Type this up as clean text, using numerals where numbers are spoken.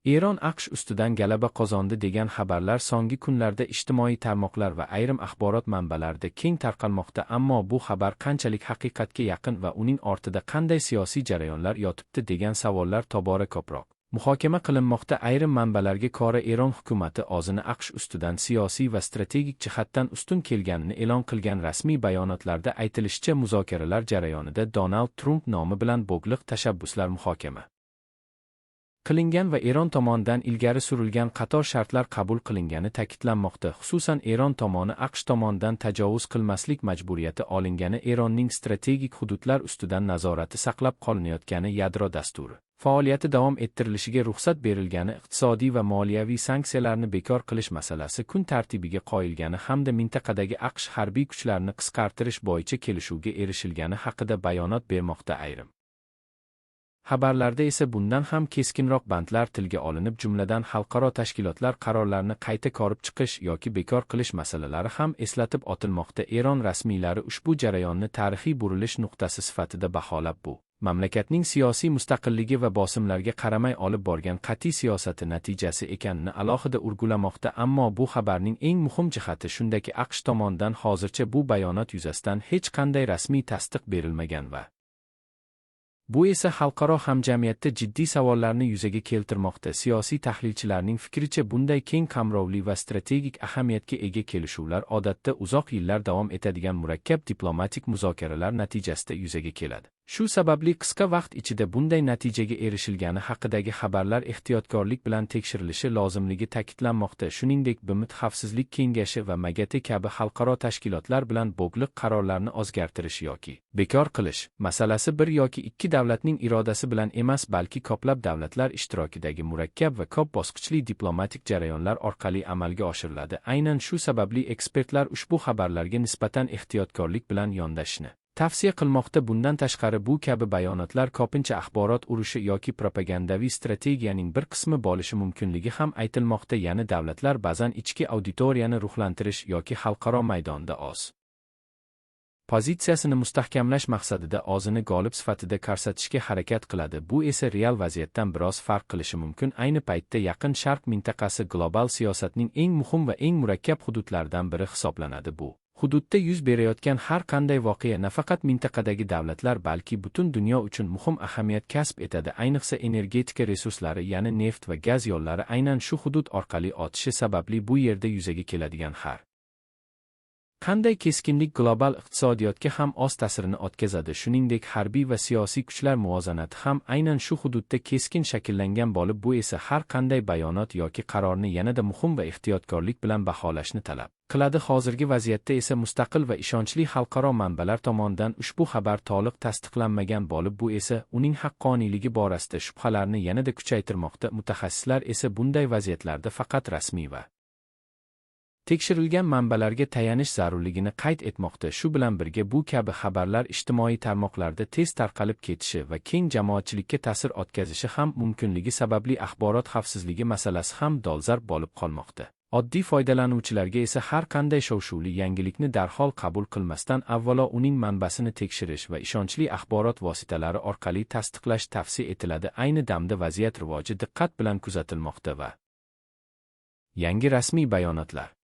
Eron AQSh ustidan g'alaba qozondi degan xabarlar so'nggi kunlarda ijtimoiy tarmoqlar va ayrim axborot manbalarida keng tarqalmoqda, ammo bu xabar qanchalik haqiqatga yaqin va uning ortida qanday siyosiy jarayonlar yotibdi degan savollar tobora ko'proq muhokama qilinmoqda. Ayrim manbalarga ko'ra, Eron hukumati o'zini AQSh ustidan siyosiy va strategik jihatdan ustun kelganini e'lon qilgan. Rasmiy bayonotlarda aytilishicha, muzokaralar jarayonida Donald Trump nomi bilan bog'liq tashabbuslar muhokama qilingan va Eron tomonidan ilgari surilgan qator shartlar qabul qilingani ta'kidlanmoqda. Xususan, Eron tomoni AQSh tomonidan tajovuz qilmaslik majburiyati olingani, Eronning strategik hududlar ustidan nazorati saqlab qolinayotgani, yadro dasturi faoliyati davom ettirilishiga ruxsat berilgani, iqtisodiy va moliyaviy sanksiyalarni bekor qilish masalasi kun tartibiga qo'yilgani hamda mintaqadagi AQSh harbiy kuchlarini qisqartirish bo'yicha kelishuvga erishilgani haqida bayonot bermoqda. Ayrim xabarlarda esa bundan ham keskinroq bandlar tilga olinib, jumladan xalqaro tashkilotlar qarorlarini qayta ko'rib chiqish yoki bekor qilish masalalari ham eslatib o'tilmoqda. Eron rasmiylari ushbu jarayonni tarixiy burilish nuqtasi sifatida baholab, bu mamlakatning siyosiy mustaqilligi va bosimlarga qaramay olib borgan qat'iy siyosati natijasi ekanini alohida urgulamoqda. Ammo bu xabarning eng muhim jihati shundaki, AQSh tomonidan hozircha bu bayonot yuzasidan hech qanday rasmiy tasdiq berilmagan va bu esa xalqaro hamjamiyatda jiddiy savollarni yuzaga keltirmoqda. Siyosiy tahlilchilarning fikricha, bunday keng qamrovli va strategik ahamiyatga ega kelishuvlar odatda uzoq yillar davom etadigan murakkab diplomatik muzokaralar natijasida yuzaga keladi. Shu sababli qisqa vaqt ichida bunday natijaga erishilgani haqidagi xabarlar ehtiyotkorlik bilan tekshirilishi lozimligi ta'kidlanmoqda. Shuningdek, BMT Xavfsizlik kengashi va MAGATE kabi xalqaro tashkilotlar bilan bog'liq qarorlarni o'zgartirish yoki bekor qilish masalasi bir yoki ikki davlatning irodasi bilan emas, balki ko'plab davlatlar ishtirokidagi murakkab va ko'p bosqichli diplomatik jarayonlar orqali amalga oshiriladi. Aynan shu sababli ekspertlar ushbu xabarlarga nisbatan ehtiyotkorlik bilan yondashishni tavsiya qilmoqda. Bundan tashqari, bu kabi bayonotlar ko'pincha axborot urushi yoki propagandaviy strategiyaning bir qismi bo'lishi mumkinligi ham aytilmoqda. Ya'ni davlatlar ba'zan ichki auditoriyani ruhlantirish yoki xalqaro maydonda o'z pozitsiyasini mustahkamlash maqsadida o'zini g'olib sifatida ko'rsatishga harakat qiladi. Bu esa real vaziyatdan biroz farq qilishi mumkin. Ayni paytda Yaqin Sharq mintaqasi global siyosatning eng muhim va eng murakkab hududlaridan biri hisoblanadi. Bu hududda yuz berayotgan har qanday voqea nafaqat mintaqadagi davlatlar, balki butun dunyo uchun muhim ahamiyat kasb etadi. Ayniqsa energetika resurslari, ya'ni neft va gaz yo'llari aynan shu hudud orqali o'tishi sababli bu yerda yuzaga keladigan har qanday keskinlik global iqtisodiyotga ham o'z ta'sirini o'tkazadi. Shuningdek, harbiy va siyosiy kuchlar muvozanati ham aynan shu hududda keskin shakllangan bo'lib, bu esa har qanday bayonot yoki qarorni yanada muhim va ehtiyotkorlik bilan baholashni talab qiladi. Hozirgi vaziyatda esa mustaqil va ishonchli xalqaro manbalar tomonidan ushbu xabar to'liq tasdiqlanmagan bo'lib, bu esa uning haqqoniyligi borasida shubhalarni yanada kuchaytirmoqda. Mutaxassislar esa bunday vaziyatlarda faqat rasmiy va tekshirilgan manbalarga tayanish zarurligini qayd etmoqda. Shu bilan birga, bu kabi xabarlar ijtimoiy tarmoqlarda tez tarqalib ketishi va keng jamoatchilikka ta'sir o'tkazishi ham mumkinligi sababli axborot xavfsizligi masalasi ham dolzarb bo'lib qolmoqda. Oddiy foydalanuvchilarga esa har qanday shov-shuvli yangilikni darhol qabul qilmasdan avvalo uning manbasini tekshirish va ishonchli axborot vositalari orqali tasdiqlash tavsiya etiladi. Ayni damda vaziyat rivoji diqqat bilan kuzatilmoqda va yangi rasmiy bayonotlar